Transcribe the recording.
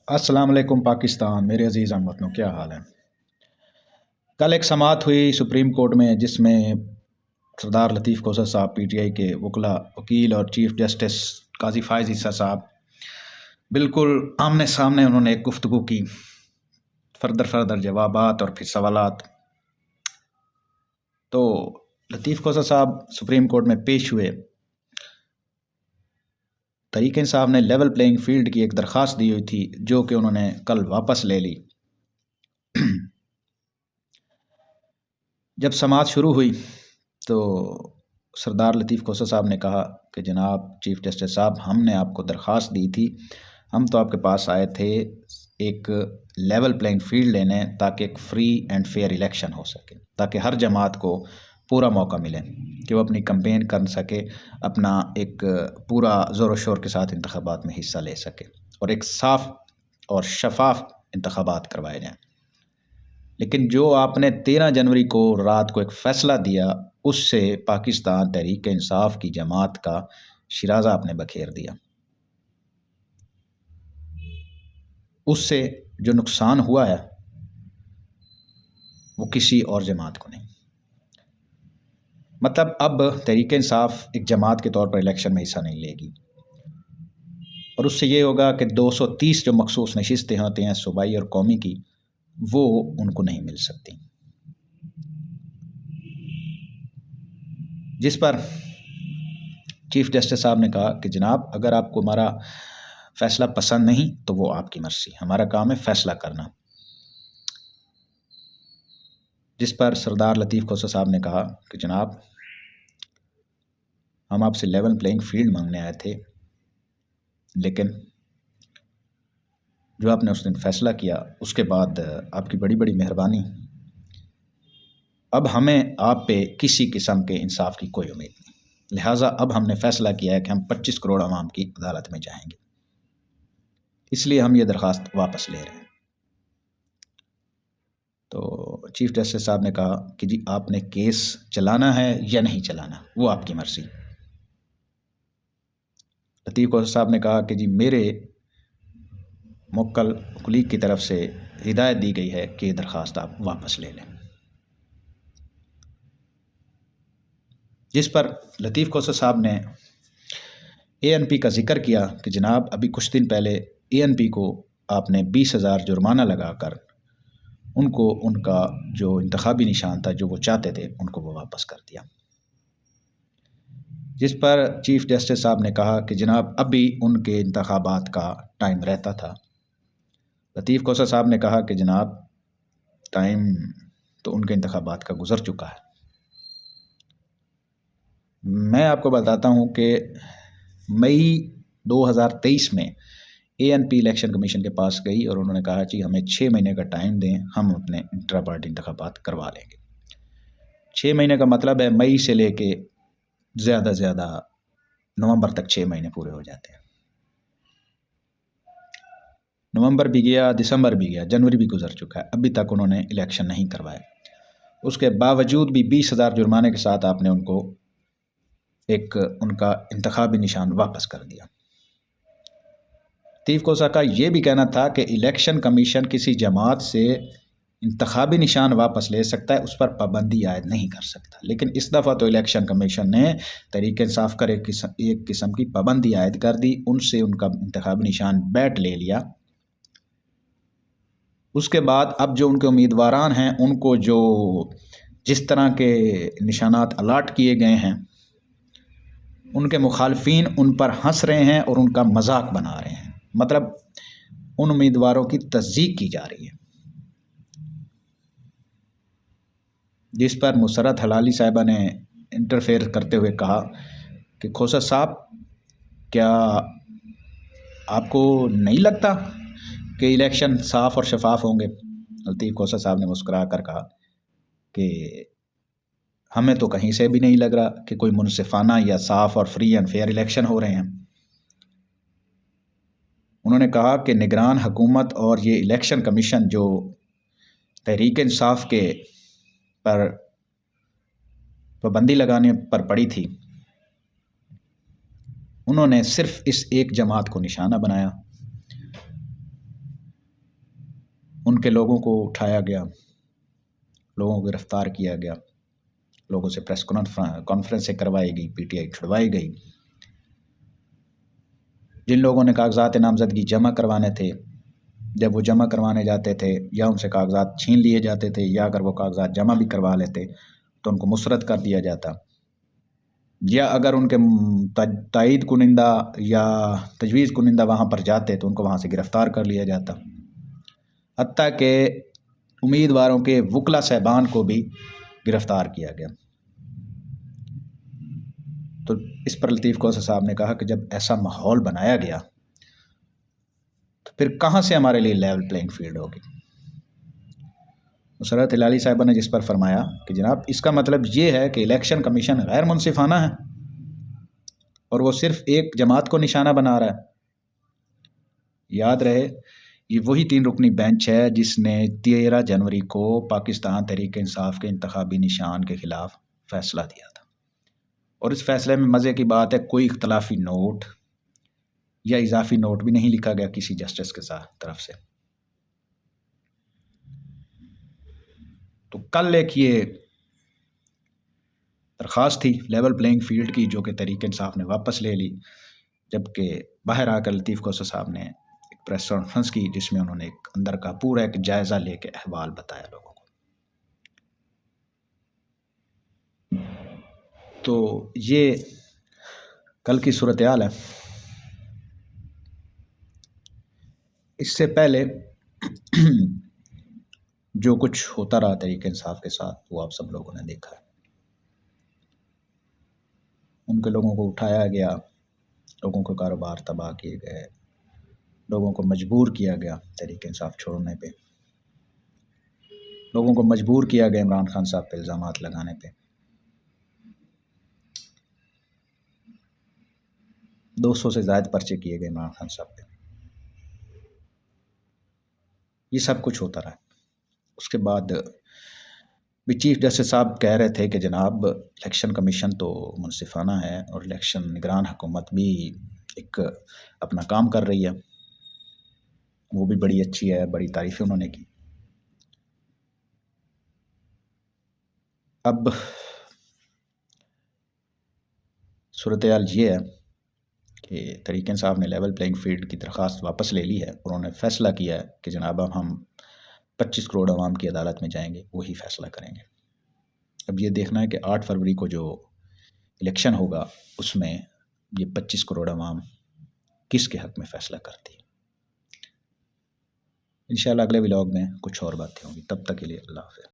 अस्सलाम वालेकुम पाकिस्तान। मेरे अजीज़ हम वतनों, क्या हाल है। कल एक समाअत हुई सुप्रीम कोर्ट में, जिसमें सरदार लतीफ़ खोसर साहब पीटीआई के वकील और चीफ जस्टिस काजी फ़ाइज़ ईसा साहब बिल्कुल आमने सामने उन्होंने एक गुफ्तगू की, फर्दर जवाबात और फिर सवालात। तो लतीफ़ खोसर साहब सुप्रीम कोर्ट में पेश हुए। तहरीक इंसाफ ने लेवल प्लेइंग फील्ड की एक दरख्वास्त दी हुई थी, जो कि उन्होंने कल वापस ले ली। जब समाअत शुरू हुई तो सरदार लतीफ़ खोसर साहब ने कहा कि जनाब चीफ जस्टिस साहब, हमने आपको दरख्वास्त दी थी, हम तो आपके पास आए थे एक लेवल प्लेइंग फील्ड लेने, ताकि एक फ्री एंड फेयर इलेक्शन हो सके, ताकि हर जमात को पूरा मौका मिले कि वो अपनी कैंपेन कर सके, अपना एक पूरा ज़ोर शोर के साथ इंतखाबात में हिस्सा ले सके और एक साफ़ और शफाफ इंतखाबात करवाए जाएँ। लेकिन जो आपने 13 जनवरी को रात को एक फ़ैसला दिया, उससे पाकिस्तान तहरीक इंसाफ की जमात का शिराज़ा आपने बखेर दिया। उससे जो नुकसान हुआ है वो किसी और जमात को नहीं। मतलब अब तहरीक इंसाफ एक जमात के तौर पर इलेक्शन में हिस्सा नहीं लेगी, और उससे ये होगा कि 230 जो मखसूस नशिस्तें होती हैं सूबाई और कौमी की, वो उनको नहीं मिल सकती। जिस पर चीफ जस्टिस साहब ने कहा कि जनाब, अगर आपको हमारा फ़ैसला पसंद नहीं तो वो आपकी मर्ज़ी, हमारा काम है फ़ैसला करना। जिस पर सरदार लतीफ़ खोसर साहब ने कहा कि जनाब, हम आपसे लेवल प्लेइंग फील्ड मांगने आए थे, लेकिन जो आपने उस दिन फ़ैसला किया उसके बाद आपकी बड़ी बड़ी मेहरबानी। अब हमें आप पे किसी किस्म के इंसाफ की कोई उम्मीद नहीं, लिहाजा अब हमने फ़ैसला किया है कि हम 25 करोड़ आवाम की अदालत में जाएंगे, इसलिए हम ये दरख्वास्त वापस ले रहे हैं। तो चीफ जस्टिस साहब ने कहा कि जी, आपने केस चलाना है या नहीं चलाना, वो आपकी मर्ज़ी। लतीफ़ खोसर साहब ने कहा कि जी, मेरे मुवक्किल कुलीग की तरफ से हिदायत दी गई है कि ये दरख्वास्त आप वापस ले लें। जिस पर लतीफ़ खोसर साहब ने ANP का जिक्र किया कि जनाब, अभी कुछ दिन पहले ANP को आपने 20,000 जुर्माना लगाकर उनको उनका जो इंतखाबी निशान था, जो वो चाहते थे, उनको वो वापस कर दिया। जिस पर चीफ जस्टिस साहब ने कहा कि जनाब, अभी उनके इंतखाबात का टाइम रहता था। लतीफ़ खोसर साहब ने कहा कि जनाब, टाइम तो उनके इंतखाबात का गुज़र चुका है। मैं आपको बताता हूँ कि मई 2023 में ANP इलेक्शन कमीशन के पास गई और उन्होंने कहा कि हमें 6 महीने का टाइम दें, हम अपने इंट्रा पार्टी इंतखाबात करवा लेंगे। 6 महीने का मतलब है मई से लेके ज़्यादा से ज़्यादा नवंबर तक 6 महीने पूरे हो जाते हैं। नवंबर भी गया, दिसंबर भी गया, जनवरी भी गुजर चुका है, अभी तक उन्होंने इलेक्शन नहीं करवाए। उसके बावजूद भी 20,000 जुर्माने के साथ आपने उनको एक उनका इंतखाबी निशान वापस कर दिया। लतीफ़ खोसर का ये भी कहना था कि इलेक्शन कमीशन किसी जमात से इंतखाबी निशान वापस ले सकता है, उस पर पाबंदी आयद नहीं कर सकता। लेकिन इस दफ़ा तो इलेक्शन कमीशन ने तहरीक इंसाफ कर एक किस्म की पाबंदी आयद कर दी, उनसे उनका इंतखाबी निशान बैट ले लिया। उसके बाद अब जो उनके उम्मीदवारान हैं, उनको जो जिस तरह के निशानात अलाट किए गए हैं, उनके मुखालफिन उन पर हंस रहे हैं और उनका मजाक बना रहे हैं। मतलब उन उम्मीदवारों की तस्दीक की जा रही है। जिस पर मुसर्रत हलाली साहिबा ने इंटरफेयर करते हुए कहा कि खोसर साहब, क्या आपको नहीं लगता कि इलेक्शन साफ़ और शफाफ होंगे? लतीफ़ खोसर साहब ने मुस्कुरा कर कहा कि हमें तो कहीं से भी नहीं लग रहा कि कोई मुनसिफाना या साफ़ और फ्री एंड फेयर इलेक्शन हो रहे हैं। उन्होंने कहा कि निगरान हुकूमत और ये इलेक्शन कमीशन जो तहरीक इंसाफ के पर पाबंदी लगाने पर पड़ी थी, उन्होंने सिर्फ इस एक जमात को निशाना बनाया کے لوگوں کو اٹھایا گیا، لوگوں کو گرفتار کیا گیا، لوگوں سے پریس کانفرنسیں کروائی گئی، پی ٹی آئی چھڑوائی گئی۔ جن لوگوں نے کاغذات نامزدگی جمع کروانے تھے، جب وہ جمع کروانے جاتے تھے یا ان سے کاغذات چھین لیے جاتے تھے، یا اگر وہ کاغذات جمع بھی کروا لیتے تو ان کو مسرد کر دیا جاتا، یا اگر ان کے تائید کنندہ یا تجویز کنندہ وہاں پر جاتے تو ان کو وہاں سے گرفتار کر لیا جاتا، حتیٰ کہ امیدواروں کے وکلا صاحبان کو بھی گرفتار کیا گیا۔ تو اس پر لطیف کوسہ صاحب نے کہا کہ جب ایسا ماحول بنایا گیا تو پھر کہاں سے ہمارے لیے لیول پلینگ فیلڈ ہوگی؟ مسرت ہلالی صاحبہ نے جس پر فرمایا کہ جناب اس کا مطلب یہ ہے کہ الیکشن کمیشن غیر منصفانہ ہے اور وہ صرف ایک جماعت کو نشانہ بنا رہا ہے۔ یاد رہے یہ وہی 3 رکنی بینچ ہے جس نے 13 جنوری کو پاکستان تحریک انصاف کے انتخابی نشان کے خلاف فیصلہ دیا تھا، اور اس فیصلے میں مزے کی بات ہے کوئی اختلافی نوٹ یا اضافی نوٹ بھی نہیں لکھا گیا کسی جسٹس کے طرف سے۔ تو کل ایک یہ درخواست تھی لیول پلینگ فیلڈ کی جو کہ تحریک انصاف نے واپس لے لی، جبکہ باہر آ کر لطیف کوسہ صاحب نے ایک پریس کانفرنس کی جس میں انہوں نے ایک اندر کا پورا ایک جائزہ لے کے احوال بتایا لوگوں کو۔ تو یہ کل کی صورتحال ہے۔ اس سے پہلے جو کچھ ہوتا رہا تحریک انصاف کے ساتھ وہ آپ سب لوگوں نے دیکھا ہے۔ ان کے لوگوں کو اٹھایا گیا، لوگوں کے کاروبار تباہ کیے گئے، لوگوں کو مجبور کیا گیا تحریک انصاف چھوڑنے پہ، لوگوں کو مجبور کیا گیا عمران خان صاحب پہ الزامات لگانے پہ، 200 سے زائد پرچے کیے گئے عمران خان صاحب پہ۔ یہ سب کچھ ہوتا رہا۔ اس کے بعد بھی چیف جسٹس صاحب کہہ رہے تھے کہ جناب الیکشن کمیشن تو منصفانہ ہے اور الیکشن نگران حکومت بھی ایک اپنا کام کر رہی ہے، وہ بھی بڑی اچھی ہے، بڑی تعریفیں انہوں نے کی۔ اب صورتحال یہ ہے کہ تحریک انصاف نے لیول پلینگ فیلڈ کی درخواست واپس لے لی ہے، اور انہوں نے فیصلہ کیا ہے کہ جناب اب ہم 25 کروڑ عوام کی عدالت میں جائیں گے، وہی فیصلہ کریں گے۔ اب یہ دیکھنا ہے کہ 8 فروری کو جو الیکشن ہوگا اس میں یہ 25 کروڑ عوام کس کے حق میں فیصلہ کرتی ہے۔ انشاءاللہ اگلے ولاگ میں کچھ اور باتیں ہوں گی، تب تک کے لیے اللہ حافظ۔